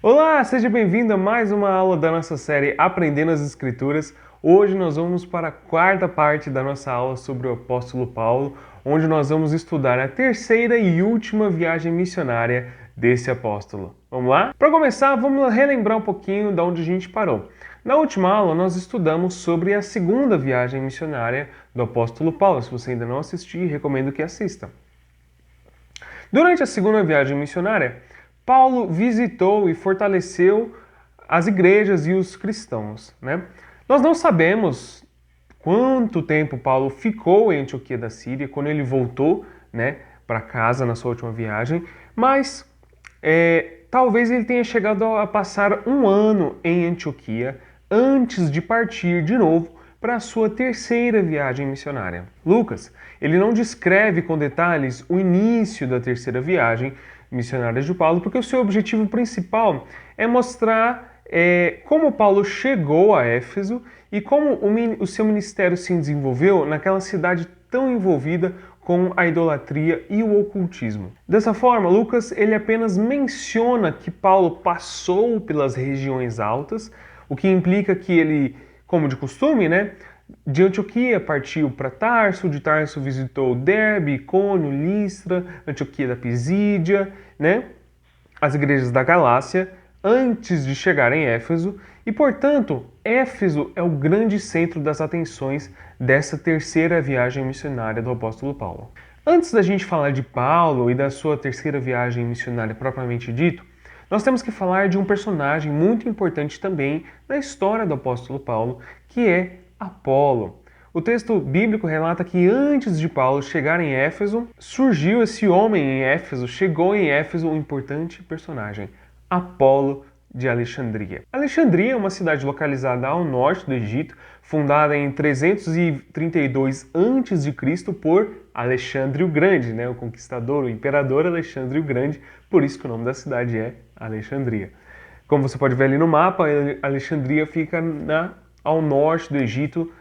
Olá, seja bem-vindo a mais uma aula da nossa série Aprendendo as Escrituras. Hoje nós vamos para a quarta parte da nossa aula sobre o apóstolo Paulo, onde nós vamos estudar a terceira e última viagem missionária desse apóstolo. Vamos lá? Para começar, vamos relembrar um pouquinho de onde a gente parou. Na última aula, nós estudamos sobre a segunda viagem missionária do apóstolo Paulo. Se você ainda não assistiu, recomendo que assista. Durante a segunda viagem missionária, Paulo visitou e fortaleceu as igrejas e os cristãos, né? Nós não sabemos quanto tempo Paulo ficou em Antioquia da Síria, quando ele voltou, né, para casa na sua última viagem, mas talvez ele tenha chegado a passar um ano em Antioquia antes de partir de novo para a sua terceira viagem missionária. Lucas, ele não descreve com detalhes o início da terceira viagem missionária de Paulo, porque o seu objetivo principal é mostrar como Paulo chegou a Éfeso e como o seu ministério se desenvolveu naquela cidade tão envolvida com a idolatria e o ocultismo. Dessa forma, Lucas ele apenas menciona que Paulo passou pelas regiões altas, o que implica que ele, como de costume, né, de Antioquia partiu para Tarso, de Tarso visitou Derbe, Icônio, Listra, Antioquia da Pisídia, né, as igrejas da Galácia, antes de chegar em Éfeso, e portanto, Éfeso é o grande centro das atenções dessa terceira viagem missionária do apóstolo Paulo. Antes da gente falar de Paulo e da sua terceira viagem missionária propriamente dito, nós temos que falar de um personagem muito importante também na história do apóstolo Paulo, que é Apolo. O texto bíblico relata que antes de Paulo chegar em Éfeso, surgiu esse homem em Éfeso, chegou em Éfeso um importante personagem, Apolo de Alexandria. Alexandria é uma cidade localizada ao norte do Egito, fundada em 332 a.C. por Alexandre o Grande, né? O conquistador, o imperador Alexandre o Grande, por isso que o nome da cidade é Alexandria. Como você pode ver ali no mapa, Alexandria fica ao norte do Egito,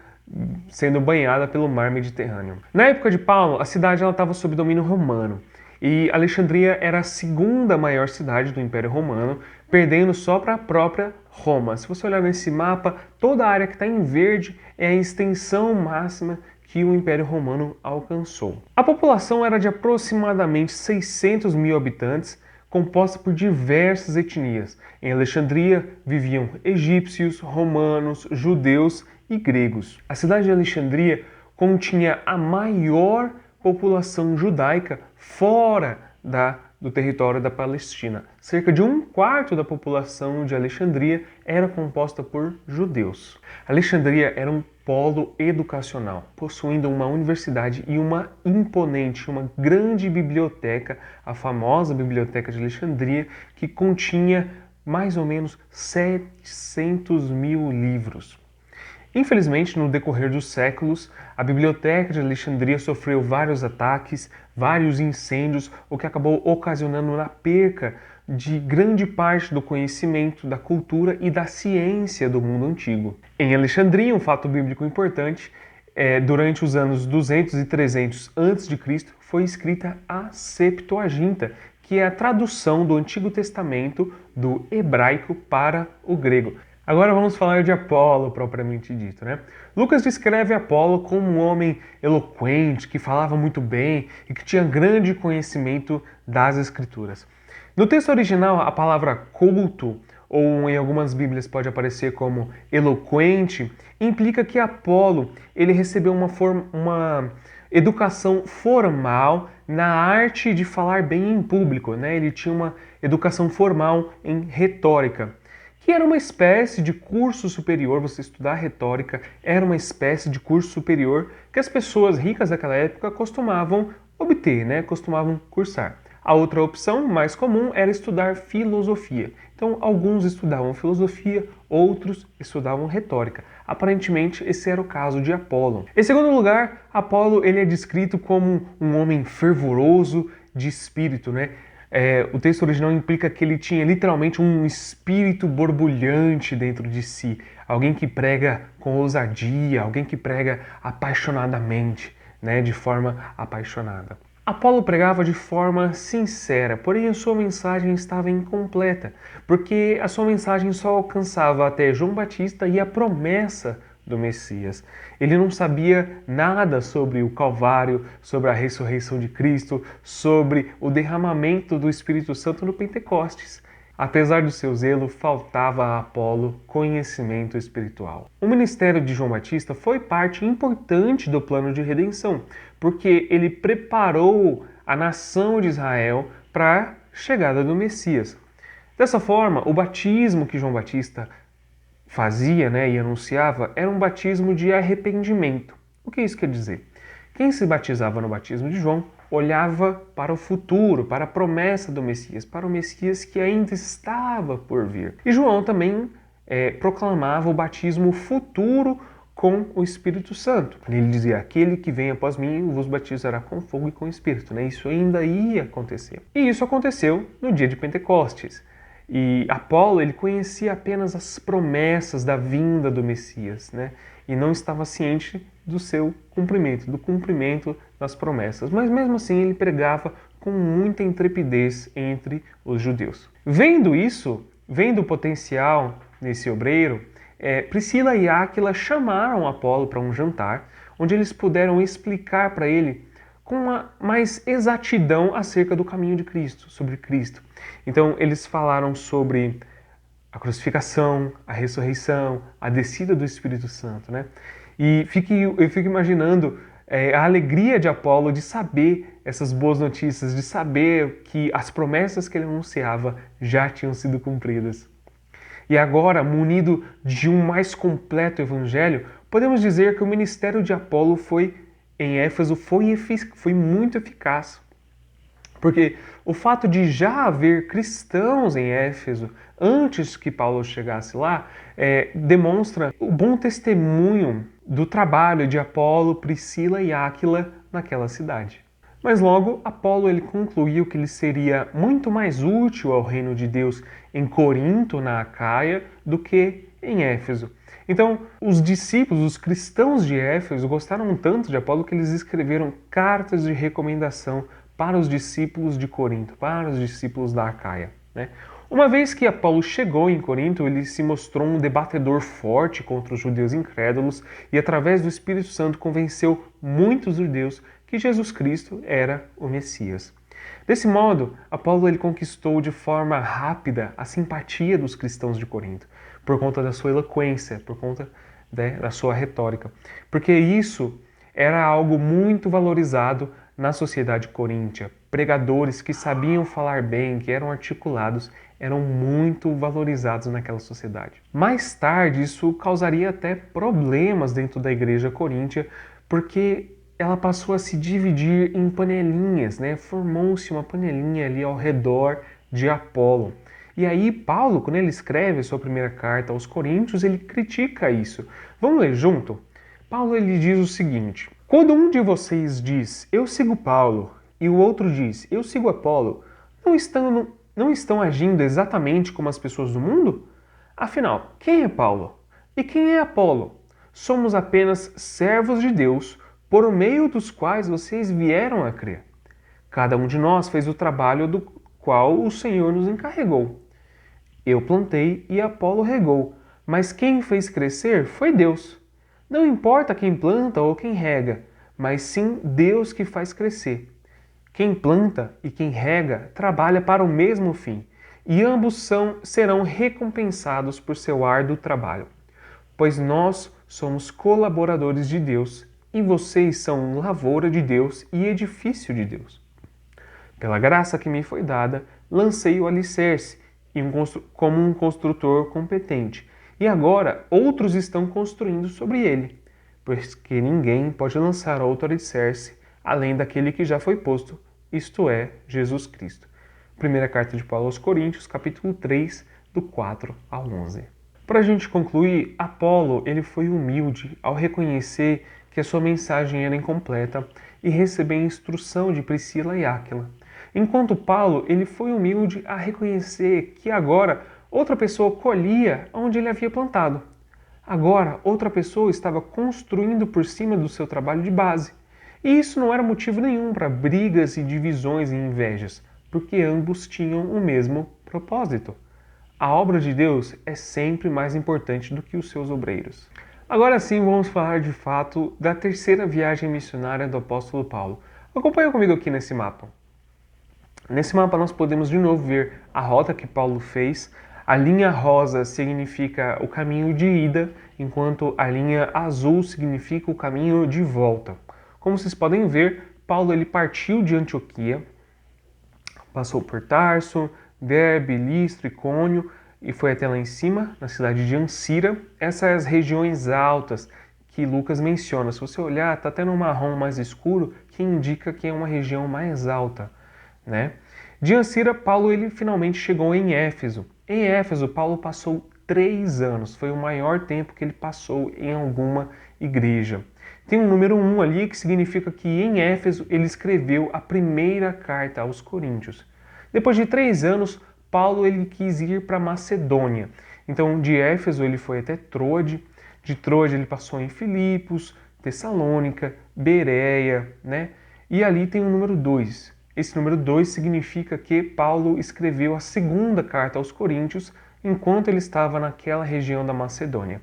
sendo banhada pelo mar Mediterrâneo. Na época de Paulo, a cidade estava sob domínio romano, e Alexandria era a segunda maior cidade do Império Romano, perdendo só para a própria Roma. Se você olhar nesse mapa, toda a área que está em verde é a extensão máxima que o Império Romano alcançou. A população era de aproximadamente 600 mil habitantes, composta por diversas etnias. Em Alexandria viviam egípcios, romanos, judeus e gregos. A cidade de Alexandria continha a maior população judaica fora do território da Palestina. Cerca de um quarto da população de Alexandria era composta por judeus. Alexandria era um polo educacional, possuindo uma universidade e uma grande biblioteca, a famosa Biblioteca de Alexandria, que continha mais ou menos 700 mil livros. Infelizmente, no decorrer dos séculos, a Biblioteca de Alexandria sofreu vários ataques, vários incêndios, o que acabou ocasionando a perca de grande parte do conhecimento, da cultura e da ciência do mundo antigo. Em Alexandria, um fato bíblico importante, durante os anos 200 e 300 a.C., foi escrita a Septuaginta, que é a tradução do Antigo Testamento do hebraico para o grego. Agora vamos falar de Apolo, propriamente dito, né? Lucas descreve Apolo como um homem eloquente, que falava muito bem e que tinha grande conhecimento das Escrituras. No texto original, a palavra culto, ou em algumas bíblias pode aparecer como eloquente, implica que Apolo ele recebeu uma educação formal na arte de falar bem em público, né? Ele tinha uma educação formal em retórica, que era uma espécie de curso superior. Você estudar retórica era uma espécie de curso superior que as pessoas ricas daquela época costumavam obter, né? Costumavam cursar. A outra opção, mais comum, era estudar filosofia. Então, alguns estudavam filosofia, outros estudavam retórica. Aparentemente, esse era o caso de Apolo. Em segundo lugar, Apolo ele é descrito como um homem fervoroso de espírito, né? O texto original implica que ele tinha literalmente um espírito borbulhante dentro de si. Alguém que prega com ousadia, alguém que prega apaixonadamente, né, de forma apaixonada. Apolo pregava de forma sincera, porém a sua mensagem estava incompleta, porque a sua mensagem só alcançava até João Batista e a promessa do Messias. Ele não sabia nada sobre o Calvário, sobre a ressurreição de Cristo, sobre o derramamento do Espírito Santo no Pentecostes. Apesar do seu zelo, faltava a Apolo conhecimento espiritual. O ministério de João Batista foi parte importante do plano de redenção, porque ele preparou a nação de Israel para a chegada do Messias. Dessa forma, o batismo que João Batista fazia, e anunciava era um batismo de arrependimento. O que isso quer dizer? Quem se batizava no batismo de João olhava para o futuro, para a promessa do Messias, para o Messias que ainda estava por vir. E João também proclamava o batismo futuro com o Espírito Santo. Ele dizia: aquele que vem após mim vos batizará com fogo e com Espírito. Isso ainda ia acontecer. E isso aconteceu no dia de Pentecostes. E Apolo, ele conhecia apenas as promessas da vinda do Messias, e não estava ciente do seu cumprimento, do cumprimento das promessas. Mas mesmo assim ele pregava com muita intrepidez entre os judeus. Vendo isso, vendo o potencial nesse obreiro, Priscila e Áquila chamaram Apolo para um jantar, onde eles puderam explicar para ele com mais exatidão acerca do caminho de Cristo, sobre Cristo. Então eles falaram sobre a crucificação, a ressurreição, a descida do Espírito Santo, E eu fico imaginando a alegria de Apolo de saber essas boas notícias, de saber que as promessas que ele anunciava já tinham sido cumpridas. E agora, munido de um mais completo evangelho, podemos dizer que o ministério de Apolo em Éfeso foi muito eficaz. Porque o fato de já haver cristãos em Éfeso, antes que Paulo chegasse lá, demonstra o bom testemunho do trabalho de Apolo, Priscila e Áquila naquela cidade. Mas logo, Apolo ele concluiu que ele seria muito mais útil ao reino de Deus em Corinto, na Acaia, do que em Éfeso. Então, os discípulos, os cristãos de Éfeso, gostaram tanto de Apolo que eles escreveram cartas de recomendação para os discípulos de Corinto, para os discípulos da Acaia. Uma vez que Apolo chegou em Corinto, ele se mostrou um debatedor forte contra os judeus incrédulos e, através do Espírito Santo, convenceu muitos judeus que Jesus Cristo era o Messias. Desse modo, Apolo ele conquistou de forma rápida a simpatia dos cristãos de Corinto, por conta da sua eloquência, por conta da sua retórica. Porque isso era algo muito valorizado na sociedade coríntia. Pregadores que sabiam falar bem, que eram articulados, eram muito valorizados naquela sociedade. Mais tarde, isso causaria até problemas dentro da igreja coríntia, porque ela passou a se dividir em panelinhas, Formou-se uma panelinha ali ao redor de Apolo. E aí Paulo, quando ele escreve a sua primeira carta aos Coríntios, ele critica isso. Vamos ler junto? Paulo ele diz o seguinte: quando um de vocês diz, eu sigo Paulo, e o outro diz, eu sigo Apolo, não estão agindo exatamente como as pessoas do mundo? Afinal, quem é Paulo? E quem é Apolo? Somos apenas servos de Deus, por meio dos quais vocês vieram a crer. Cada um de nós fez o trabalho do qual o Senhor nos encarregou. Eu plantei e Apolo regou, mas quem fez crescer foi Deus. Não importa quem planta ou quem rega, mas sim Deus que faz crescer. Quem planta e quem rega trabalha para o mesmo fim, e ambos serão recompensados por seu árduo trabalho. Pois nós somos colaboradores de Deus, e vocês são lavoura de Deus e edifício de Deus. Pela graça que me foi dada, lancei o alicerce, como um construtor competente, e agora outros estão construindo sobre ele, pois que ninguém pode lançar outro alicerce além daquele que já foi posto, isto é, Jesus Cristo. Primeira carta de Paulo aos Coríntios, capítulo 3, do 4 ao 11. Para a gente concluir, Apolo ele foi humilde ao reconhecer que a sua mensagem era incompleta e receber a instrução de Priscila e Áquila. Enquanto Paulo ele foi humilde a reconhecer que agora outra pessoa colhia onde ele havia plantado. Agora outra pessoa estava construindo por cima do seu trabalho de base. E isso não era motivo nenhum para brigas e divisões e invejas, porque ambos tinham o mesmo propósito. A obra de Deus é sempre mais importante do que os seus obreiros. Agora sim, vamos falar de fato da terceira viagem missionária do apóstolo Paulo. Acompanha comigo aqui nesse mapa. Nesse mapa nós podemos de novo ver a rota que Paulo fez. A linha rosa significa o caminho de ida, enquanto a linha azul significa o caminho de volta. Como vocês podem ver, Paulo ele partiu de Antioquia, passou por Tarso, Derbe, Listra, Icônio e foi até lá em cima, na cidade de Ancira. Essas regiões altas que Lucas menciona. Se você olhar, está até no marrom mais escuro, que indica que é uma região mais alta, né? De Ancira, Paulo ele finalmente chegou em Éfeso. Em Éfeso, Paulo passou 3 anos. Foi o maior tempo que ele passou em alguma igreja. Tem um número 1 ali que significa que em Éfeso ele escreveu a primeira carta aos Coríntios. Depois de 3 anos, Paulo ele quis ir para Macedônia. Então, de Éfeso ele foi até Troade. De Troade ele passou em Filipos, Tessalônica, Bereia, né? E ali tem o número 2. Esse número 2 significa que Paulo escreveu a segunda carta aos Coríntios enquanto ele estava naquela região da Macedônia.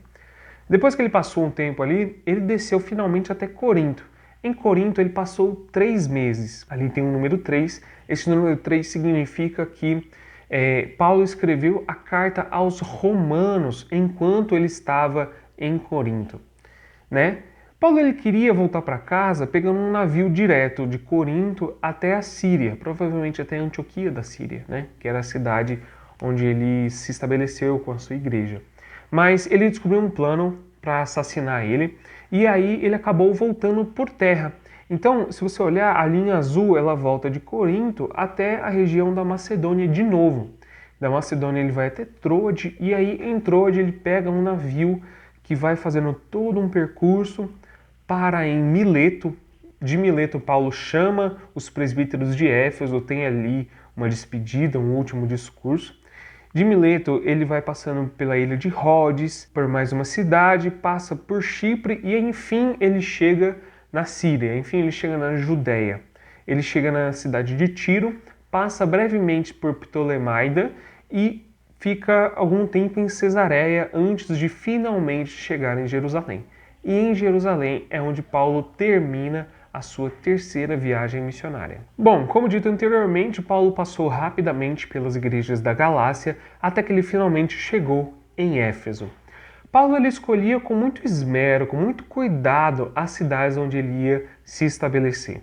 Depois que ele passou um tempo ali, ele desceu finalmente até Corinto. Em Corinto ele passou 3 meses. Ali tem o número 3. Esse número 3 significa que Paulo escreveu a carta aos romanos enquanto ele estava em Corinto, né? Paulo ele queria voltar para casa pegando um navio direto de Corinto até a Síria, provavelmente até Antioquia da Síria, né? Que era a cidade onde ele se estabeleceu com a sua igreja. Mas ele descobriu um plano para assassinar ele e aí ele acabou voltando por terra. Então, se você olhar, a linha azul ela volta de Corinto até a região da Macedônia de novo. Da Macedônia ele vai até Troade e aí em Troade ele pega um navio que vai fazendo todo um percurso para em Mileto. De Mileto, Paulo chama os presbíteros de Éfeso, tem ali uma despedida, um último discurso. De Mileto, ele vai passando pela ilha de Rhodes, por mais uma cidade, passa por Chipre e enfim ele chega na Síria, enfim ele chega na Judéia. Ele chega na cidade de Tiro, passa brevemente por Ptolemaida e fica algum tempo em Cesareia antes de finalmente chegar em Jerusalém. E em Jerusalém é onde Paulo termina a sua terceira viagem missionária. Bom, como dito anteriormente, Paulo passou rapidamente pelas igrejas da Galácia até que ele finalmente chegou em Éfeso. Paulo ele escolhia com muito esmero, com muito cuidado as cidades onde ele ia se estabelecer.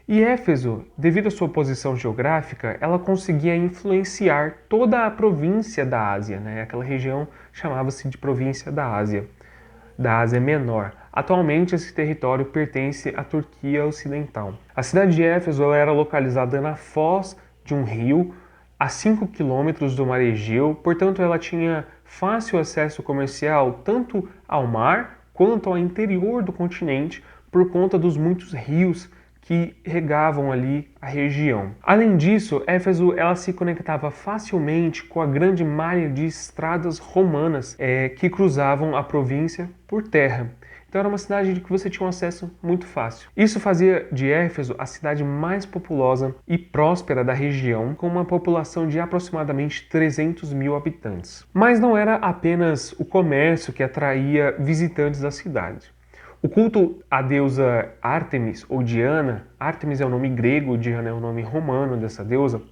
E Éfeso, devido à sua posição geográfica, ela conseguia influenciar toda a província da Ásia, né? Aquela região chamava-se de província da Ásia Menor. Atualmente, esse território pertence à Turquia Ocidental. A cidade de Éfeso ela era localizada na foz de um rio, a 5 quilômetros do mar Egeu, portanto ela tinha fácil acesso comercial tanto ao mar quanto ao interior do continente por conta dos muitos rios que regavam ali a região. Além disso, Éfeso ela se conectava facilmente com a grande malha de estradas romanas que cruzavam a província por terra. Então era uma cidade de que você tinha um acesso muito fácil. Isso fazia de Éfeso a cidade mais populosa e próspera da região, com uma população de aproximadamente 300 mil habitantes. Mas não era apenas o comércio que atraía visitantes da cidade. O culto à deusa Ártemis ou Diana, Ártemis é o nome grego, Diana é o nome romano dessa deusa,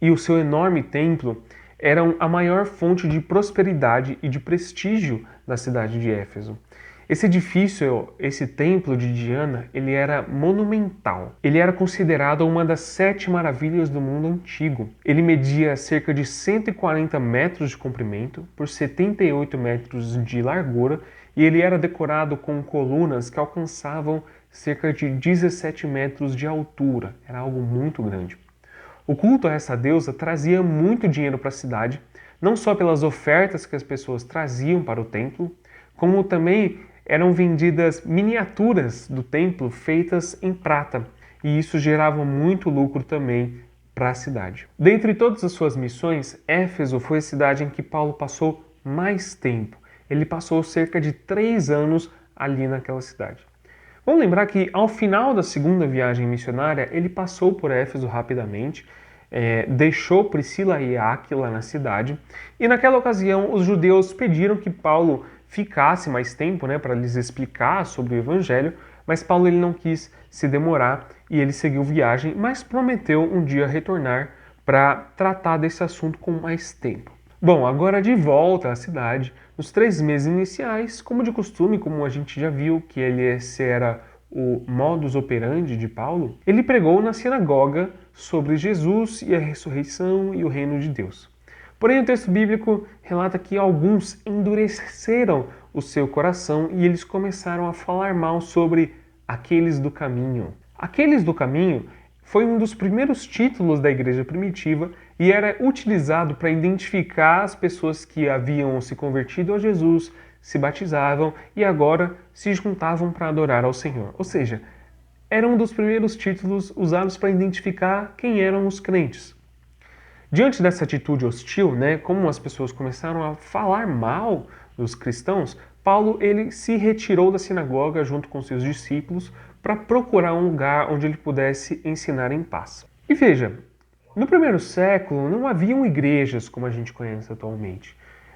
e o seu enorme templo eram a maior fonte de prosperidade e de prestígio da cidade de Éfeso. Esse edifício, esse templo de Diana, ele era monumental. Ele era considerado uma das 7 maravilhas do mundo antigo. Ele media cerca de 140 metros de comprimento por 78 metros de largura e ele era decorado com colunas que alcançavam cerca de 17 metros de altura. Era algo muito grande. O culto a essa deusa trazia muito dinheiro para a cidade, não só pelas ofertas que as pessoas traziam para o templo, como também eram vendidas miniaturas do templo feitas em prata, e isso gerava muito lucro também para a cidade. Dentre todas as suas missões, Éfeso foi a cidade em que Paulo passou mais tempo. Ele passou cerca de 3 anos ali naquela cidade. Vamos lembrar que ao final da segunda viagem missionária, ele passou por Éfeso rapidamente, deixou Priscila e Áquila na cidade, e naquela ocasião os judeus pediram que Paulo ficasse mais tempo, para lhes explicar sobre o evangelho, mas Paulo ele não quis se demorar e ele seguiu viagem, mas prometeu um dia retornar para tratar desse assunto com mais tempo. Bom, agora de volta à cidade, nos 3 meses iniciais, como de costume, como a gente já viu que esse era o modus operandi de Paulo, ele pregou na sinagoga sobre Jesus e a ressurreição e o reino de Deus. Porém, o texto bíblico relata que alguns endureceram o seu coração e eles começaram a falar mal sobre aqueles do caminho. Aqueles do caminho foi um dos primeiros títulos da igreja primitiva e era utilizado para identificar as pessoas que haviam se convertido a Jesus, se batizavam e agora se juntavam para adorar ao Senhor. Ou seja, era um dos primeiros títulos usados para identificar quem eram os crentes. Diante dessa atitude hostil, como as pessoas começaram a falar mal dos cristãos, Paulo ele se retirou da sinagoga junto com seus discípulos para procurar um lugar onde ele pudesse ensinar em paz. E veja, no primeiro século não haviam igrejas como a gente conhece atualmente.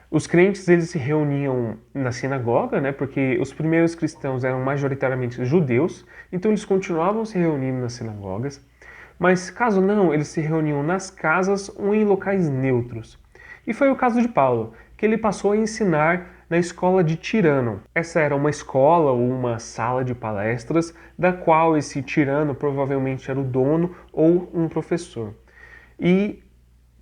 Os crentes eles se reuniam na sinagoga, porque os primeiros cristãos eram majoritariamente judeus, então eles continuavam se reunindo nas sinagogas. Mas caso não, eles se reuniam nas casas ou em locais neutros. E foi o caso de Paulo, que ele passou a ensinar na escola de Tirano. Essa era uma escola ou uma sala de palestras da qual esse tirano provavelmente era o dono ou um professor. E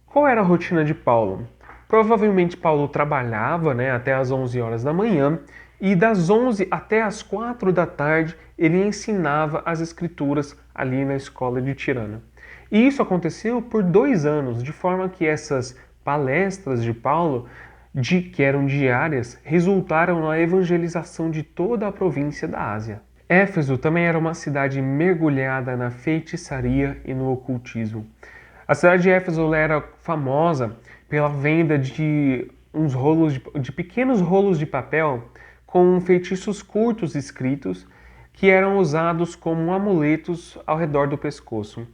qual era a rotina de Paulo? Provavelmente Paulo trabalhava até às 11 horas da manhã e das 11 até às 4 da tarde ele ensinava as escrituras ali na escola de Tirano. E isso aconteceu por 2 anos, de forma que essas palestras de Paulo, que eram diárias, resultaram na evangelização de toda a província da Ásia. Éfeso também era uma cidade mergulhada na feitiçaria e no ocultismo. A cidade de Éfeso era famosa pela venda de pequenos rolos de papel com feitiços curtos escritos que eram usados como amuletos ao redor do pescoço.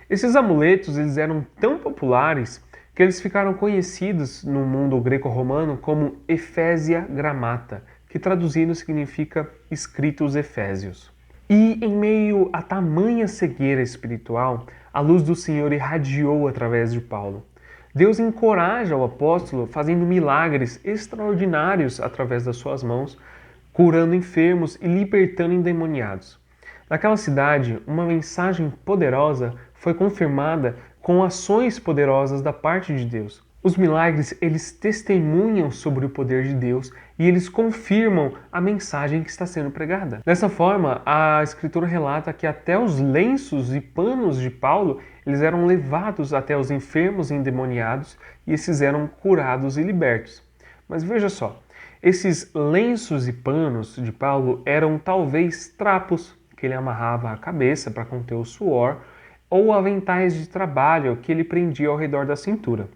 Esses amuletos eles eram tão populares que eles ficaram conhecidos no mundo greco-romano como Ephésia Gramata, que traduzindo significa escritos efésios. E em meio a tamanha cegueira espiritual, a luz do Senhor irradiou através de Paulo. Deus encoraja o apóstolo fazendo milagres extraordinários através das suas mãos, curando enfermos e libertando endemoniados. Naquela cidade, uma mensagem poderosa foi confirmada com ações poderosas da parte de Deus. Os milagres, eles testemunham sobre o poder de Deus e eles confirmam a mensagem que está sendo pregada. Dessa forma, a Escritura relata que até os lenços e panos de Paulo, eles eram levados até os enfermos e endemoniados e esses eram curados e libertos. Mas veja só, esses lenços e panos de Paulo eram talvez trapos que ele amarrava à cabeça para conter o suor ou aventais de trabalho que ele prendia ao redor da cintura.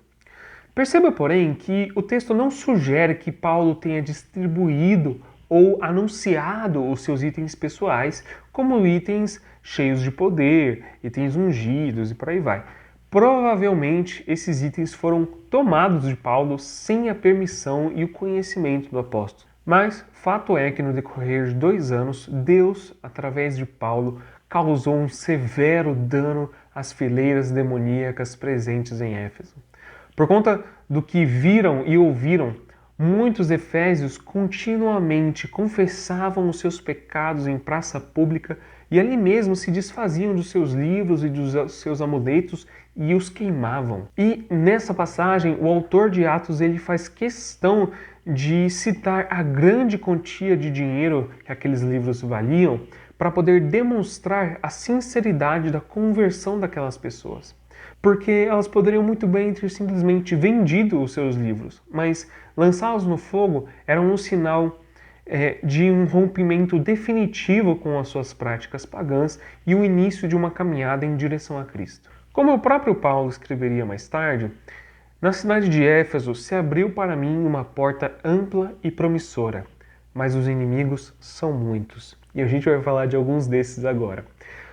Perceba, porém, que o texto não sugere que Paulo tenha distribuído ou anunciado os seus itens pessoais como itens cheios de poder, itens ungidos e por aí vai. Provavelmente esses itens foram tomados de Paulo sem a permissão e o conhecimento do apóstolo. Mas fato é que no decorrer de 2 anos, Deus, através de Paulo, causou um severo dano às fileiras demoníacas presentes em Éfeso. Por conta do que viram e ouviram, muitos efésios continuamente confessavam os seus pecados em praça pública e ali mesmo se desfaziam dos seus livros e dos seus amuletos e os queimavam. E nessa passagem, o autor de Atos ele faz questão de citar a grande quantia de dinheiro que aqueles livros valiam para poder demonstrar a sinceridade da conversão daquelas pessoas. Porque elas poderiam muito bem ter simplesmente vendido os seus livros, mas lançá-los no fogo era um sinal de um rompimento definitivo com as suas práticas pagãs e o início de uma caminhada em direção a Cristo. Como o próprio Paulo escreveria mais tarde, na cidade de Éfeso se abriu para mim uma porta ampla e promissora, mas os inimigos são muitos. E a gente vai falar de alguns desses agora.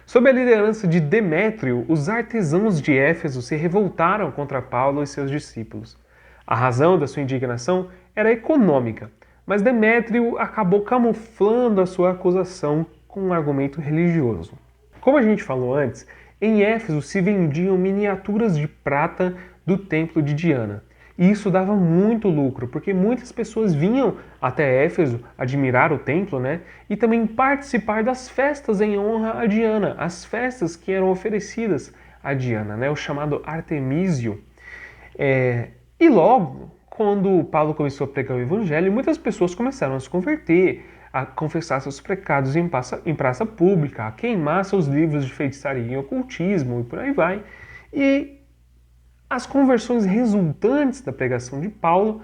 Sob a liderança de Demétrio, os artesãos de Éfeso se revoltaram contra Paulo e seus discípulos. A razão da sua indignação era econômica, mas Demétrio acabou camuflando a sua acusação com um argumento religioso. Como a gente falou antes, em Éfeso se vendiam miniaturas de prata do templo de Diana. E isso dava muito lucro, porque muitas pessoas vinham até Éfeso admirar o templo, né? E também participar das festas em honra a Diana, as festas que eram oferecidas a Diana, né? O chamado Artemísio. E logo, quando Paulo começou a pregar o evangelho, muitas pessoas começaram a se converter, a confessar seus pecados em praça pública, a queimar seus livros de feitiçaria e ocultismo e por aí vai. E as conversões resultantes da pregação de Paulo,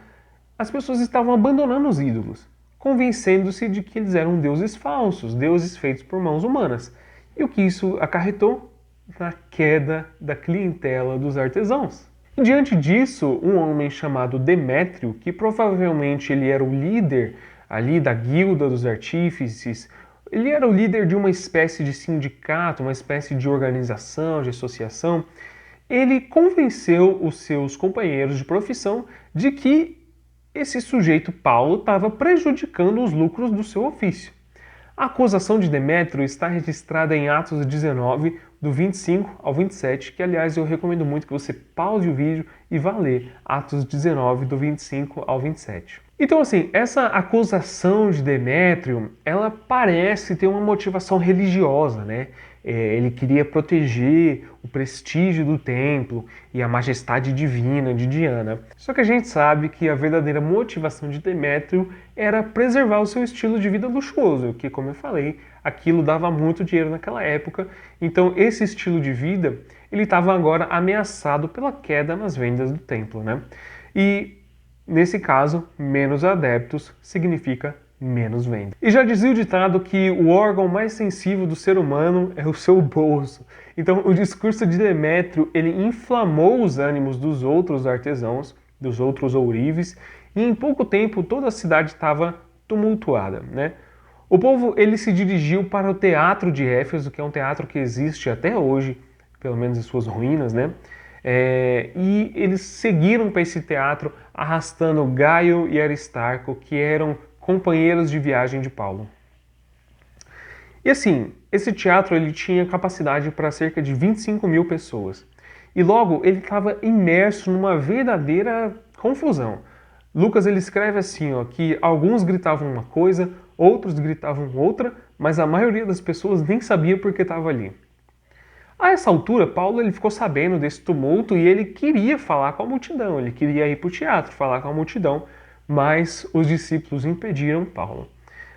as pessoas estavam abandonando os ídolos, convencendo-se de que eles eram deuses falsos, deuses feitos por mãos humanas. E o que isso acarretou? Na queda da clientela dos artesãos. E diante disso, um homem chamado Demétrio, que provavelmente ele era o líder ali da guilda dos artífices, ele era o líder de uma espécie de sindicato, uma espécie de organização, de associação. Ele convenceu os seus companheiros de profissão de que esse sujeito Paulo estava prejudicando os lucros do seu ofício. A acusação de Demétrio está registrada em Atos 19, do 25 ao 27, que aliás eu recomendo muito que você pause o vídeo e vá ler Atos 19, do 25 ao 27. Então assim, essa acusação de Demétrio, ela parece ter uma motivação religiosa, né? Ele queria proteger o prestígio do templo e a majestade divina de Diana. Só que a gente sabe que a verdadeira motivação de Demétrio era preservar o seu estilo de vida luxuoso, que, como eu falei, aquilo dava muito dinheiro naquela época. Então esse estilo de vida, ele estava agora ameaçado pela queda nas vendas do templo, né? E nesse caso, menos adeptos significa menos venda. E já dizia o ditado que o órgão mais sensível do ser humano é o seu bolso. Então o discurso de Demétrio, ele inflamou os ânimos dos outros artesãos, dos outros ourives, e em pouco tempo toda a cidade estava tumultuada, né? O povo, ele se dirigiu para o teatro de Éfeso, que é um teatro que existe até hoje, pelo menos em suas ruínas, né? E eles seguiram para esse teatro arrastando Gaio e Aristarco, que eram companheiros de viagem de Paulo. E assim, esse teatro ele tinha capacidade para cerca de 25 mil pessoas. E logo ele estava imerso numa verdadeira confusão. Lucas ele escreve assim, ó, que alguns gritavam uma coisa, outros gritavam outra, mas a maioria das pessoas nem sabia por que estava ali. A essa altura, Paulo ele ficou sabendo desse tumulto e ele queria falar com a multidão, ele queria ir para o teatro, falar com a multidão, mas os discípulos impediram Paulo.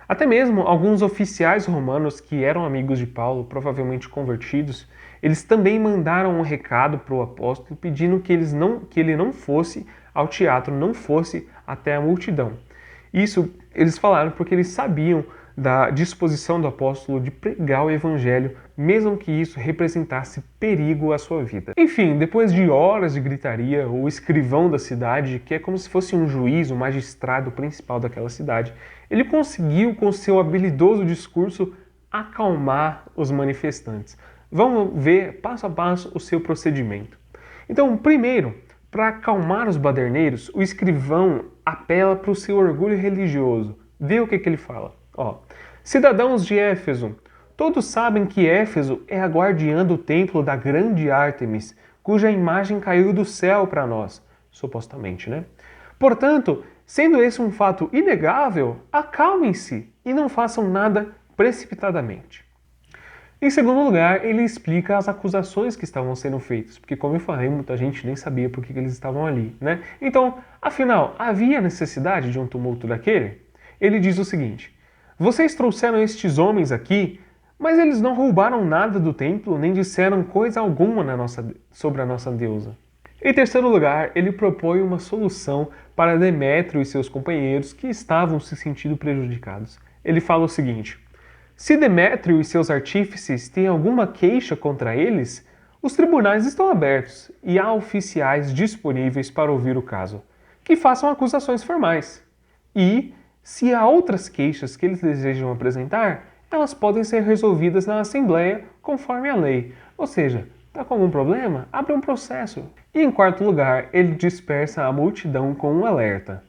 Até mesmo alguns oficiais romanos que eram amigos de Paulo, provavelmente convertidos, eles também mandaram um recado para o apóstolo pedindo que ele não fosse ao teatro, não fosse até a multidão. Isso eles falaram porque eles sabiam da disposição do apóstolo de pregar o evangelho, mesmo que isso representasse perigo à sua vida. Enfim, depois de horas de gritaria, o escrivão da cidade, que é como se fosse um juiz, o magistrado principal daquela cidade, ele conseguiu, com seu habilidoso discurso, acalmar os manifestantes. Vamos ver passo a passo o seu procedimento. Então, primeiro, para acalmar os baderneiros, o escrivão apela para o seu orgulho religioso. Vê o que ele fala. Ó, cidadãos de Éfeso, todos sabem que Éfeso é a guardiã do templo da grande Ártemis, cuja imagem caiu do céu para nós, supostamente, né? Portanto, sendo esse um fato inegável, acalmem-se e não façam nada precipitadamente. Em segundo lugar, ele explica as acusações que estavam sendo feitas, porque como eu falei, muita gente nem sabia por que eles estavam ali, né? Então, afinal, havia necessidade de um tumulto daquele? Ele diz o seguinte: vocês trouxeram estes homens aqui, mas eles não roubaram nada do templo, nem disseram coisa alguma sobre a nossa deusa. Em terceiro lugar, ele propõe uma solução para Demétrio e seus companheiros que estavam se sentindo prejudicados. Ele fala o seguinte: se Demétrio e seus artífices têm alguma queixa contra eles, os tribunais estão abertos e há oficiais disponíveis para ouvir o caso, que façam acusações formais. E, se há outras queixas que eles desejam apresentar, elas podem ser resolvidas na Assembleia conforme a lei. Ou seja, está com algum problema? Abre um processo. E em quarto lugar, ele dispersa a multidão com um alerta.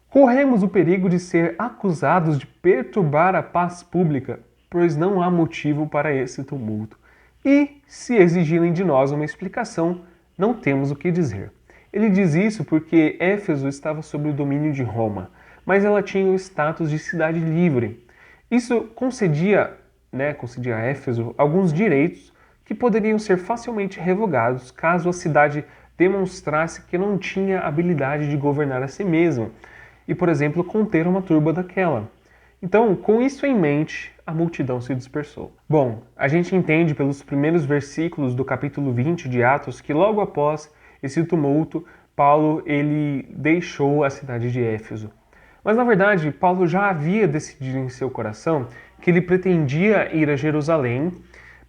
Corremos o perigo de ser acusados de perturbar a paz pública, pois não há motivo para esse tumulto. E, se exigirem de nós uma explicação, não temos o que dizer. Ele diz isso porque Éfeso estava sob o domínio de Roma, mas ela tinha o status de cidade livre. Isso concedia a Éfeso alguns direitos que poderiam ser facilmente revogados caso a cidade demonstrasse que não tinha habilidade de governar a si mesma e, por exemplo, conter uma turba daquela. Então, com isso em mente, a multidão se dispersou. Bom, a gente entende pelos primeiros versículos do capítulo 20 de Atos que logo após esse tumulto, Paulo ele deixou a cidade de Éfeso. Mas na verdade, Paulo já havia decidido em seu coração que ele pretendia ir a Jerusalém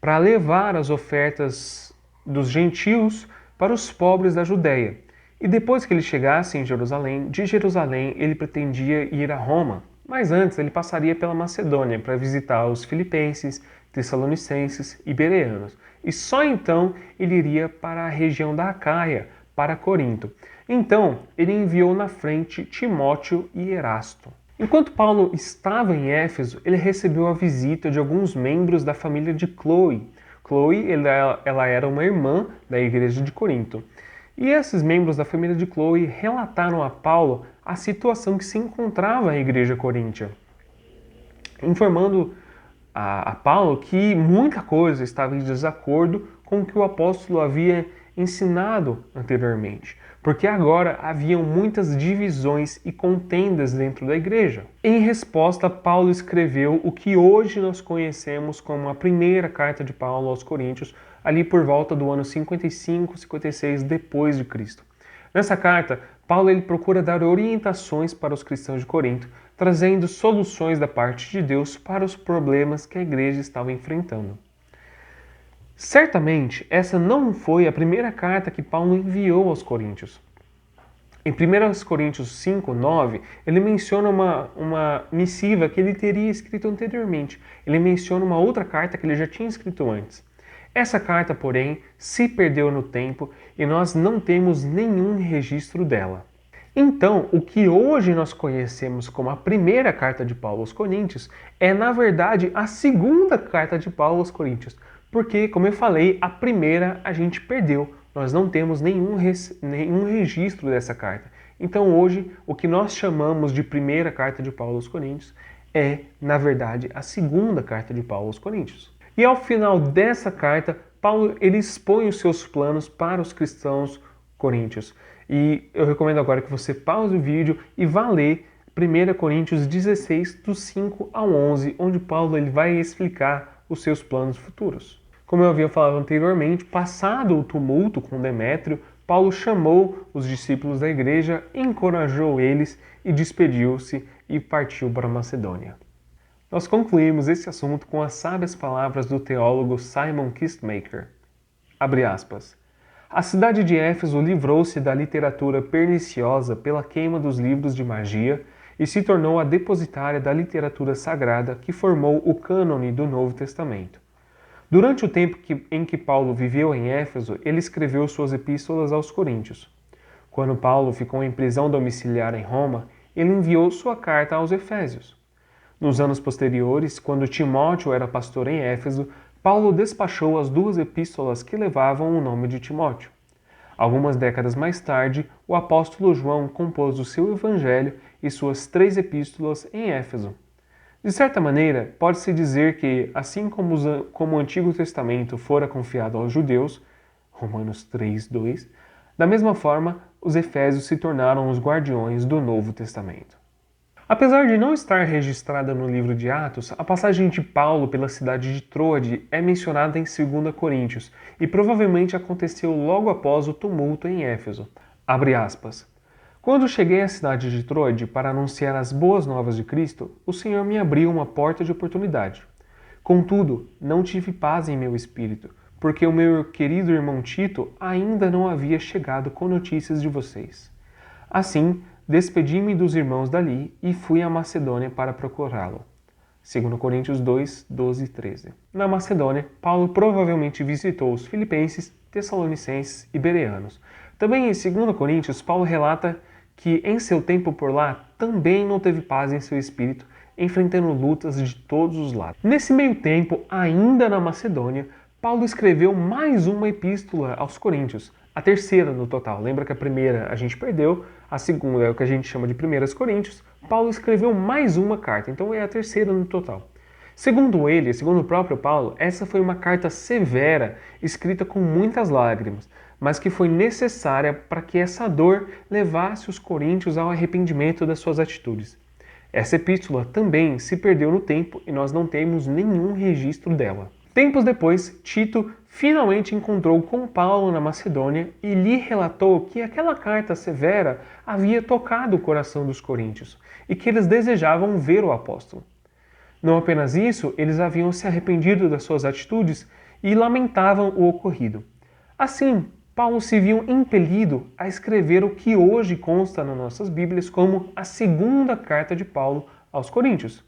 para levar as ofertas dos gentios para os pobres da Judéia. E depois que ele chegasse em Jerusalém, de Jerusalém ele pretendia ir a Roma. Mas antes ele passaria pela Macedônia para visitar os filipenses, tessalonicenses e bereanos. E só então ele iria para a região da Acaia, para Corinto. Então ele enviou na frente Timóteo e Erasto. Enquanto Paulo estava em Éfeso, ele recebeu a visita de alguns membros da família de Cloe. Cloe ela era uma irmã da igreja de Corinto. E esses membros da família de Cloe relataram a Paulo a situação que se encontrava a igreja coríntia, informando a Paulo que muita coisa estava em desacordo com o que o apóstolo havia ensinado anteriormente, porque agora haviam muitas divisões e contendas dentro da igreja. Em resposta, Paulo escreveu o que hoje nós conhecemos como a primeira carta de Paulo aos Coríntios, ali por volta do ano 55, 56 depois de Cristo. Nessa carta, Paulo ele procura dar orientações para os cristãos de Corinto, trazendo soluções da parte de Deus para os problemas que a igreja estava enfrentando. Certamente, essa não foi a primeira carta que Paulo enviou aos coríntios. Em 1 Coríntios 5, 9, ele menciona uma missiva que ele teria escrito anteriormente. Ele menciona uma outra carta que ele já tinha escrito antes. Essa carta, porém, se perdeu no tempo e nós não temos nenhum registro dela. Então, o que hoje nós conhecemos como a primeira carta de Paulo aos Coríntios é, na verdade, a segunda carta de Paulo aos Coríntios. Porque, como eu falei, a primeira a gente perdeu. Nós não temos nenhum registro dessa carta. Então, hoje, o que nós chamamos de primeira carta de Paulo aos Coríntios é, na verdade, a segunda carta de Paulo aos Coríntios. E ao final dessa carta, Paulo ele expõe os seus planos para os cristãos coríntios. E eu recomendo agora que você pause o vídeo e vá ler 1 Coríntios 16, do 5 ao 11, onde Paulo ele vai explicar os seus planos futuros. Como eu havia falado anteriormente, passado o tumulto com Demétrio, Paulo chamou os discípulos da igreja, encorajou eles e despediu-se e partiu para a Macedônia. Nós concluímos esse assunto com as sábias palavras do teólogo Simon Kistemaker. Abre aspas. A cidade de Éfeso livrou-se da literatura perniciosa pela queima dos livros de magia e se tornou a depositária da literatura sagrada que formou o cânone do Novo Testamento. Durante o tempo em que Paulo viveu em Éfeso, ele escreveu suas epístolas aos Coríntios. Quando Paulo ficou em prisão domiciliar em Roma, ele enviou sua carta aos Efésios. Nos anos posteriores, quando Timóteo era pastor em Éfeso, Paulo despachou as duas epístolas que levavam o nome de Timóteo. Algumas décadas mais tarde, o apóstolo João compôs o seu evangelho e suas 3 epístolas em Éfeso. De certa maneira, pode-se dizer que, assim como o Antigo Testamento fora confiado aos judeus, Romanos 3, 2, da mesma forma, os Efésios se tornaram os guardiões do Novo Testamento. Apesar de não estar registrada no livro de Atos, a passagem de Paulo pela cidade de Troade é mencionada em 2 Coríntios e provavelmente aconteceu logo após o tumulto em Éfeso. Abre aspas. Quando cheguei à cidade de Troade para anunciar as boas novas de Cristo, o Senhor me abriu uma porta de oportunidade. Contudo, não tive paz em meu espírito, porque o meu querido irmão Tito ainda não havia chegado com notícias de vocês. Assim, despedi-me dos irmãos dali e fui à Macedônia para procurá-lo. 2 Coríntios 2, 12 e 13. Na Macedônia, Paulo provavelmente visitou os filipenses, tessalonicenses e bereanos. Também em 2 Coríntios, Paulo relata que em seu tempo por lá também não teve paz em seu espírito, enfrentando lutas de todos os lados. Nesse meio tempo, ainda na Macedônia, Paulo escreveu mais uma epístola aos Coríntios, a terceira no total. Lembra que a primeira a gente perdeu, a segunda é o que a gente chama de 1 Coríntios. Paulo escreveu mais uma carta, então é a terceira no total. Segundo ele, segundo o próprio Paulo, essa foi uma carta severa, escrita com muitas lágrimas, mas que foi necessária para que essa dor levasse os coríntios ao arrependimento das suas atitudes. Essa epístola também se perdeu no tempo e nós não temos nenhum registro dela. Tempos depois, Tito finalmente encontrou com Paulo na Macedônia e lhe relatou que aquela carta severa havia tocado o coração dos coríntios e que eles desejavam ver o apóstolo. Não apenas isso, eles haviam se arrependido das suas atitudes e lamentavam o ocorrido. Assim, Paulo se viu impelido a escrever o que hoje consta nas nossas Bíblias como a segunda carta de Paulo aos Coríntios.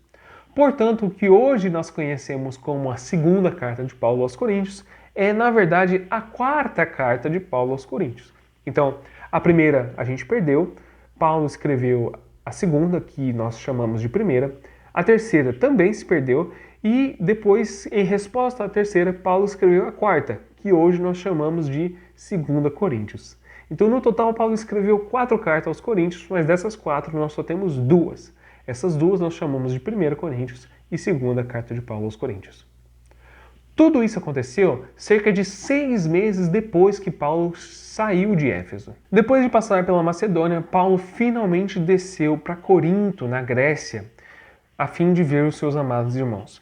Portanto, o que hoje nós conhecemos como a segunda carta de Paulo aos Coríntios é, na verdade, a quarta carta de Paulo aos Coríntios. Então, a primeira a gente perdeu, Paulo escreveu a segunda, que nós chamamos de primeira, a terceira também se perdeu e depois, em resposta à terceira, Paulo escreveu a quarta, que hoje nós chamamos de 2 Coríntios. Então, no total, Paulo escreveu 4 cartas aos Coríntios, mas dessas 4 nós só temos 2. Essas 2 nós chamamos de 1 Coríntios e 2 carta de Paulo aos Coríntios. Tudo isso aconteceu cerca de 6 meses depois que Paulo saiu de Éfeso. Depois de passar pela Macedônia, Paulo finalmente desceu para Corinto, na Grécia, a fim de ver os seus amados irmãos.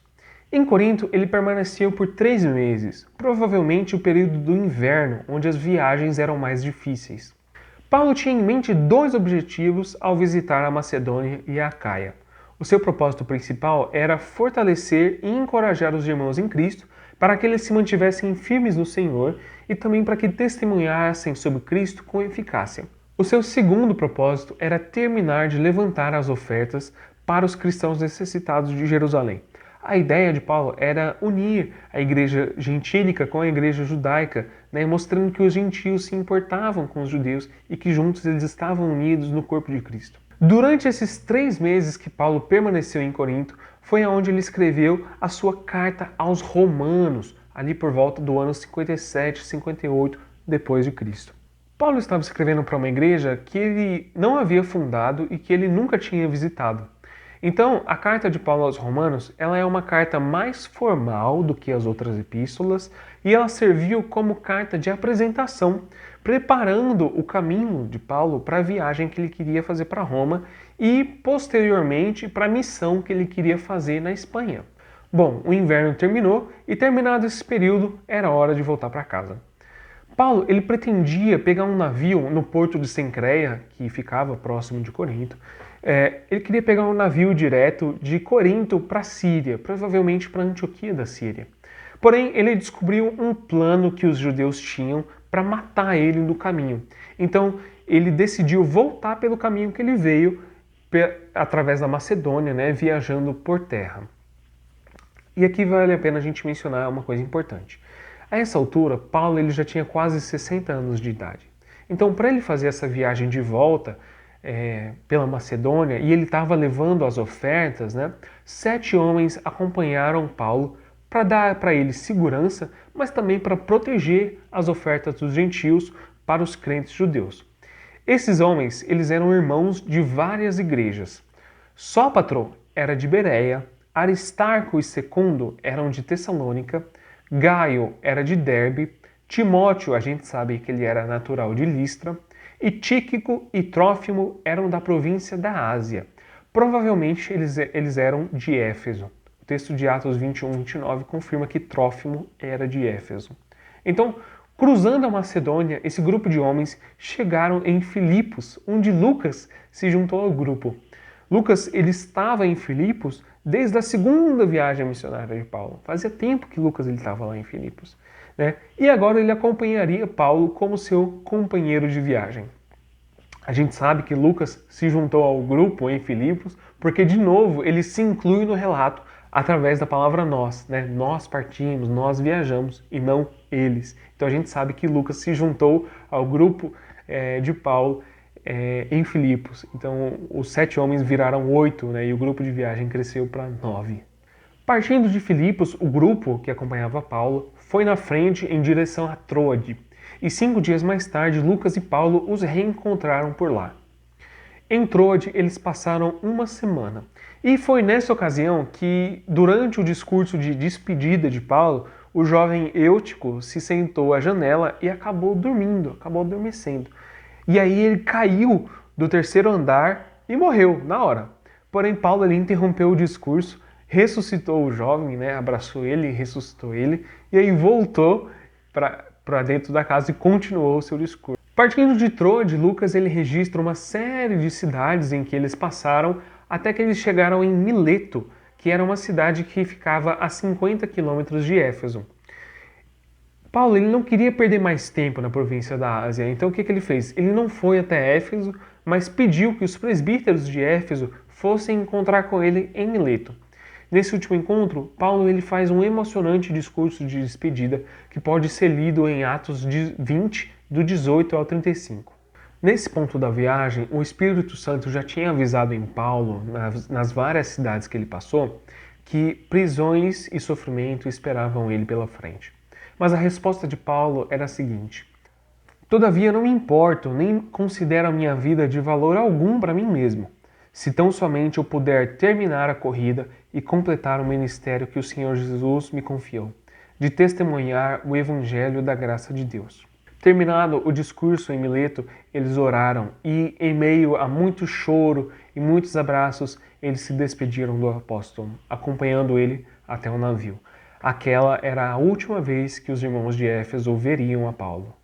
Em Corinto, ele permaneceu por 3 meses, provavelmente o período do inverno, onde as viagens eram mais difíceis. Paulo tinha em mente 2 objetivos ao visitar a Macedônia e a Acaia. O seu propósito principal era fortalecer e encorajar os irmãos em Cristo para que eles se mantivessem firmes no Senhor e também para que testemunhassem sobre Cristo com eficácia. O seu segundo propósito era terminar de levantar as ofertas para os cristãos necessitados de Jerusalém. A ideia de Paulo era unir a igreja gentílica com a igreja judaica, mostrando que os gentios se importavam com os judeus e que juntos eles estavam unidos no corpo de Cristo. Durante esses 3 meses que Paulo permaneceu em Corinto, foi aonde ele escreveu a sua carta aos Romanos, ali por volta do ano 57, 58 depois de Cristo. Paulo estava escrevendo para uma igreja que ele não havia fundado e que ele nunca tinha visitado. Então, a carta de Paulo aos Romanos, ela é uma carta mais formal do que as outras epístolas e ela serviu como carta de apresentação, preparando o caminho de Paulo para a viagem que ele queria fazer para Roma e, posteriormente, para a missão que ele queria fazer na Espanha. Bom, o inverno terminou e, terminado esse período, era hora de voltar para casa. Paulo, ele pretendia pegar um navio no porto de Cencreia, que ficava próximo de Corinto. Ele queria pegar um navio direto de Corinto para a Síria, provavelmente para Antioquia da Síria. Porém, ele descobriu um plano que os judeus tinham para matar ele no caminho. Então, ele decidiu voltar pelo caminho que ele veio, através da Macedônia, viajando por terra. E aqui vale a pena a gente mencionar uma coisa importante. A essa altura, Paulo ele já tinha quase 60 anos de idade. Então, para ele fazer essa viagem de volta pela Macedônia, e ele estava levando as ofertas, 7 homens acompanharam Paulo para dar para ele segurança, mas também para proteger as ofertas dos gentios para os crentes judeus. Esses homens, eles eram irmãos de várias igrejas. Sópatro era de Bereia, Aristarco e Secundo eram de Tessalônica, Gaio era de Derbe, Timóteo, a gente sabe que ele era natural de Listra, e Tíquico e Trófimo eram da província da Ásia. Provavelmente eles eram de Éfeso. O texto de Atos 21, 29 confirma que Trófimo era de Éfeso. Então, cruzando a Macedônia, esse grupo de homens chegaram em Filipos, onde Lucas se juntou ao grupo. Lucas ele estava em Filipos desde a segunda viagem missionária de Paulo. Fazia tempo que Lucas ele estava lá em Filipos. E agora ele acompanharia Paulo como seu companheiro de viagem. A gente sabe que Lucas se juntou ao grupo em Filipos porque, de novo, ele se inclui no relato através da palavra nós, né? Nós partimos, nós viajamos e não eles. Então a gente sabe que Lucas se juntou ao grupo de Paulo em Filipos. Então os 7 homens viraram 8, né? E o grupo de viagem cresceu para 9. Partindo de Filipos, o grupo que acompanhava Paulo foi na frente em direção a Troade. E 5 dias mais tarde, Lucas e Paulo os reencontraram por lá. Em Troade, eles passaram uma semana. E foi nessa ocasião que, durante o discurso de despedida de Paulo, o jovem Eutico se sentou à janela e acabou dormindo, acabou adormecendo. E aí ele caiu do 3º andar e morreu na hora. Porém, Paulo ele interrompeu o discurso, ressuscitou o jovem, né, abraçou ele, ressuscitou ele, e aí voltou para dentro da casa e continuou o seu discurso. Partindo de Troade, Lucas ele registra uma série de cidades em que eles passaram até que eles chegaram em Mileto, que era uma cidade que ficava a 50 quilômetros de Éfeso. Paulo ele não queria perder mais tempo na província da Ásia, então o que ele fez? Ele não foi até Éfeso, mas pediu que os presbíteros de Éfeso fossem encontrar com ele em Mileto. Nesse último encontro, Paulo ele faz um emocionante discurso de despedida que pode ser lido em Atos 20, do 18 ao 35. Nesse ponto da viagem, o Espírito Santo já tinha avisado em Paulo, nas várias cidades que ele passou, que prisões e sofrimento esperavam ele pela frente. Mas a resposta de Paulo era a seguinte: todavia não me importo, nem considero a minha vida de valor algum para mim mesmo, se tão somente eu puder terminar a corrida e completar o ministério que o Senhor Jesus me confiou, de testemunhar o Evangelho da graça de Deus. Terminado o discurso em Mileto, eles oraram e, em meio a muito choro e muitos abraços, eles se despediram do apóstolo, acompanhando ele até o navio. Aquela era a última vez que os irmãos de Éfeso veriam a Paulo.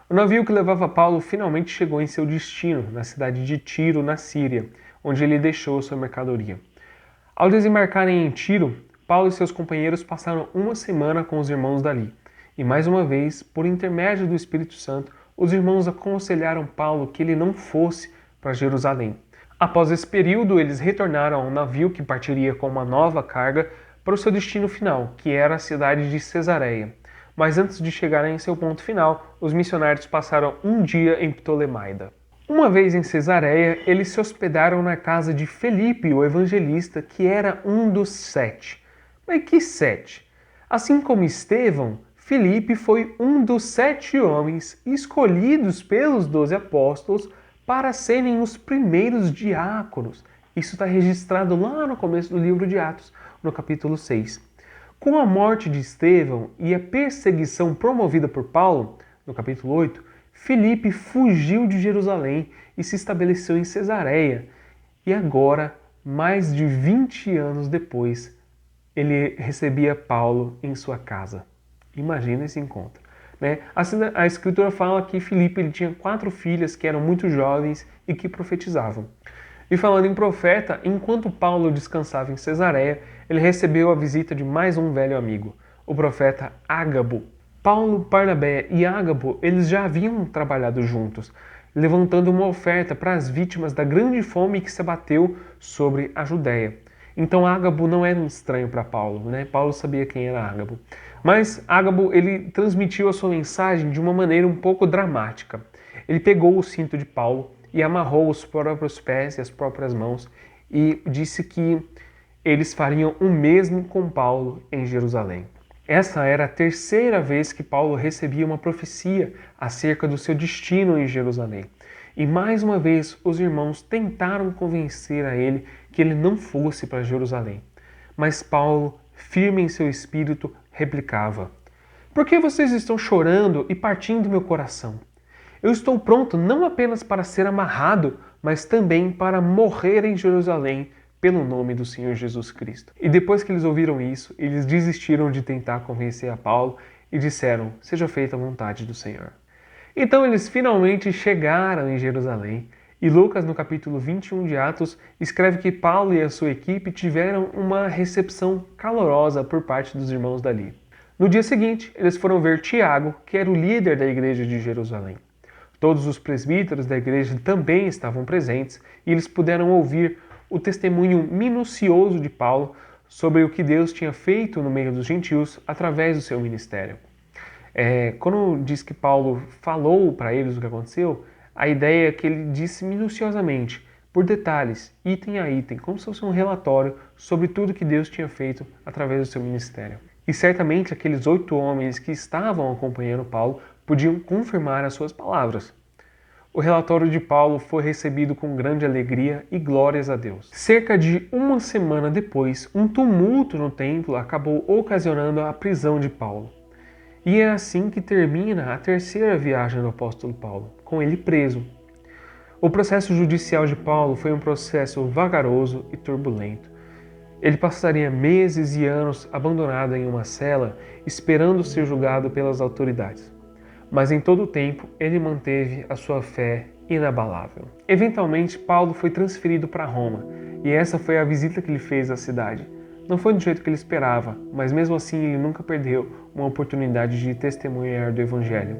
O navio que levava Paulo finalmente chegou em seu destino, na cidade de Tiro, na Síria, onde ele deixou sua mercadoria. Ao desembarcarem em Tiro, Paulo e seus companheiros passaram uma semana com os irmãos dali. E mais uma vez, por intermédio do Espírito Santo, os irmãos aconselharam Paulo que ele não fosse para Jerusalém. Após esse período, eles retornaram ao navio que partiria com uma nova carga para o seu destino final, que era a cidade de Cesareia. Mas antes de chegarem em seu ponto final, os missionários passaram um dia em Ptolemaida. Uma vez em Cesareia, eles se hospedaram na casa de Felipe, o evangelista, que era um dos 7. Mas que 7? Assim como Estevão, Felipe foi um dos 7 homens escolhidos pelos 12 apóstolos para serem os primeiros diáconos. Isso está registrado lá no começo do livro de Atos, no capítulo 6. Com a morte de Estevão e a perseguição promovida por Paulo, no capítulo 8, Felipe fugiu de Jerusalém e se estabeleceu em Cesareia. E agora, mais de 20 anos depois, ele recebia Paulo em sua casa. Imagina esse encontro. Né? A Escritura fala que Filipe ele tinha 4 filhas que eram muito jovens e que profetizavam. E falando em profeta, enquanto Paulo descansava em Cesareia, ele recebeu a visita de mais um velho amigo, o profeta Ágabo. Paulo, Barnabé e Ágabo, eles já haviam trabalhado juntos, levantando uma oferta para as vítimas da grande fome que se abateu sobre a Judéia. Então Ágabo não era um estranho para Paulo, né? Paulo sabia quem era Ágabo. Mas Ágabo, ele transmitiu a sua mensagem de uma maneira um pouco dramática. Ele pegou o cinto de Paulo e amarrou os próprios pés e as próprias mãos e disse que eles fariam o mesmo com Paulo em Jerusalém. Essa era a 3ª vez que Paulo recebia uma profecia acerca do seu destino em Jerusalém. E mais uma vez os irmãos tentaram convencer a ele que ele não fosse para Jerusalém. Mas Paulo, firme em seu espírito, replicava: "Por que vocês estão chorando e partindo meu coração? Eu estou pronto não apenas para ser amarrado, mas também para morrer em Jerusalém pelo nome do Senhor Jesus Cristo." E depois que eles ouviram isso, eles desistiram de tentar convencer a Paulo e disseram: "Seja feita a vontade do Senhor." Então eles finalmente chegaram em Jerusalém e Lucas, no capítulo 21 de Atos, escreve que Paulo e a sua equipe tiveram uma recepção calorosa por parte dos irmãos dali. No dia seguinte, eles foram ver Tiago, que era o líder da igreja de Jerusalém. Todos os presbíteros da igreja também estavam presentes e eles puderam ouvir o testemunho minucioso de Paulo sobre o que Deus tinha feito no meio dos gentios através do seu ministério. Quando diz que Paulo falou para eles o que aconteceu, a ideia é que ele disse minuciosamente, por detalhes, item a item, como se fosse um relatório sobre tudo que Deus tinha feito através do seu ministério. E certamente aqueles 8 homens que estavam acompanhando Paulo podiam confirmar as suas palavras. O relatório de Paulo foi recebido com grande alegria e glórias a Deus. Cerca de uma semana depois, um tumulto no templo acabou ocasionando a prisão de Paulo. E é assim que termina a terceira viagem do apóstolo Paulo, com ele preso. O processo judicial de Paulo foi um processo vagaroso e turbulento. Ele passaria meses e anos abandonado em uma cela, esperando ser julgado pelas autoridades. Mas em todo o tempo, ele manteve a sua fé inabalável. Eventualmente, Paulo foi transferido para Roma, e essa foi a visita que ele fez à cidade. Não foi do jeito que ele esperava, mas mesmo assim ele nunca perdeu uma oportunidade de testemunhar do Evangelho.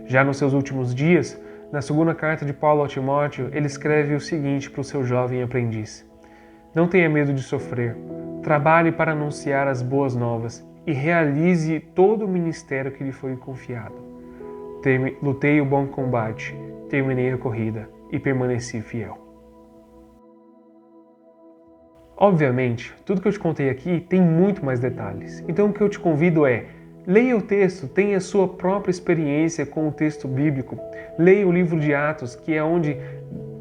Já nos seus últimos dias, na segunda carta de Paulo ao Timóteo, ele escreve o seguinte para o seu jovem aprendiz: Não tenha medo de sofrer, trabalhe para anunciar as boas novas e realize todo o ministério que lhe foi confiado. Lutei o bom combate, terminei a corrida e permaneci fiel. Obviamente, tudo que eu te contei aqui tem muito mais detalhes. Então o que eu te convido é, leia o texto, tenha a sua própria experiência com o texto bíblico. Leia o livro de Atos, que é onde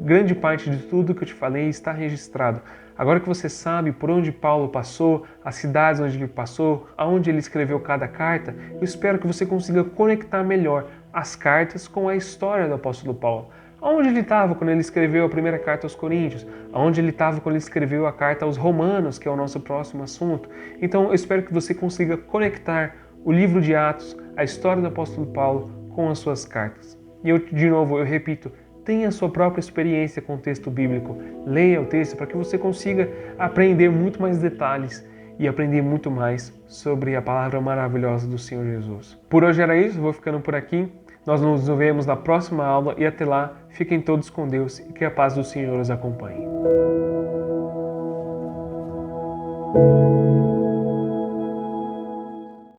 grande parte de tudo que eu te falei está registrado. Agora que você sabe por onde Paulo passou, as cidades onde ele passou, aonde ele escreveu cada carta, eu espero que você consiga conectar melhor as cartas com a história do apóstolo Paulo. Aonde ele estava quando ele escreveu a primeira carta aos Coríntios? Aonde ele estava quando ele escreveu a carta aos Romanos, que é o nosso próximo assunto? Então eu espero que você consiga conectar o livro de Atos, a história do apóstolo Paulo, com as suas cartas. E eu repito, tenha a sua própria experiência com o texto bíblico. Leia o texto para que você consiga aprender muito mais detalhes e aprender muito mais sobre a palavra maravilhosa do Senhor Jesus. Por hoje era isso, vou ficando por aqui. Nós nos vemos na próxima aula e até lá, fiquem todos com Deus e que a paz do Senhor os acompanhe.